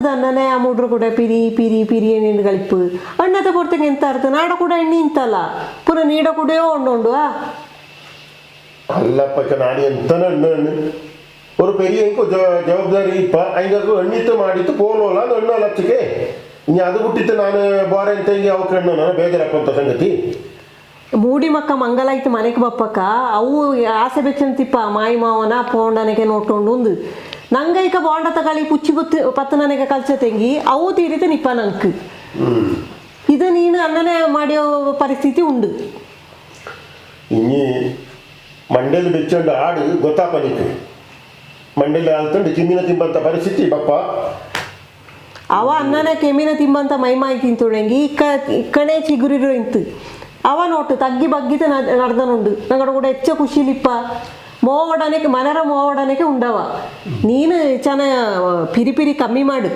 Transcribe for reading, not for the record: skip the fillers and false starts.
ಅನ್ನನೇ ಆ ಮೂಡ್ರು ಕೂಡ ಪಿರಿ ಪಿರಿ ಪಿರಿ ಎಣ್ಣೆ ಕಲಿಪು ಅಣ್ಣದ ಪೊರ್ತಂಗೆ ಎಂತ ಅರ್ಥ ನಾಡ ಕೂಡ ಎಣ್ಣೆ ಇಂತಲ್ಲ ಪುನಃ ನೀಡ ಕೂಡಯೋ ಉಂಡು ಅಲ್ಲಪ್ಪ ನಾಡಿ ಎಂತ ஒரு பெரிய ஜவாப்தாரி இப்போ ஐங்களுக்கு எண்ணித்து மாடித்து போகணும்ல அந்த எண்ண லட்சಕ್ಕೆ ಇನ್ನು ಅದು ಬಿಟ್ಟಿತ್ತು ನಾನು ಬಾರ ಅಂತ ಹಿಂಗೆ ಅವಕ್ಕೆ ನಾನು ಬೇಜಾರಪ್ಪ ಅಂತ ಸಂಗತಿ ಮೂಡಿ ಮಕ್ಕ ಮಂಗಲ ಆಯ್ತು ಮನೆಗೆ ಬಪ್ಪಕ್ಕ ಅವು ಆಸೆ ಬೆಚ್ಚಂತಿಪ್ಪ ಮಾಯಿ ಮಾವನ ಪೋಂಡನಗೆ ನೋಡ್ಕೊಂಡು ಒಂದು ನಂಗೈಕ ಬಾಂಡ ತಗೊಳ್ಳಿ ಪುಚ್ಚಿ ಪತ್ತು ನನಗೆ ಕಲ್ಚ ತೆಂಗಿ ಅವು ತೀರಿತ ನಿಪ್ಪ ನಂಕ್ ಇದು ನೀನು ಅನ್ನನೇ ಮಾಡಿಯೋ ಪರಿಸ್ಥಿತಿ ಉಂಡು ಇನ್ನು ಮಂಡೇಲಿ ಬೆಚ್ಚಂಡು ಆಡು ಗೊತ್ತಾಪ ನಿಕ್ಕೆ ಮಂಡೇಲಿ ಆಲ್ತಂಡು ಕಿಮ್ಮಿನ ತಿಂಬಂತ ಪರಿಸ್ಥಿತಿ ಬಪ್ಪ ಅವ ಅನ್ನನೇ ಕೆಮ್ಮಿನ ತಿಂಬಂತ ಮೈಮಾಯಿ ತಿಂತುಳಂಗಿ ಇಕ್ಕಣೇ ಚಿಗುರಿರೋ ಇಂತು ಅವ ನೋಟು ತಗ್ಗಿ ಬಗ್ಗಿತ ನಡೆದನುಂಡು ನಂಗಡ ಕೂಡ ಹೆಚ್ಚ ಖುಷಿಲಿಪ್ಪ ಮೋವಡನೆಗೆ ಮನರ ಮೋವಡನೆಗೆ ಉಂಡವ ನೀನು ಚೆನ್ನ ಪಿರಿ ಪಿರಿ ಕಮ್ಮಿ ಮಾಡು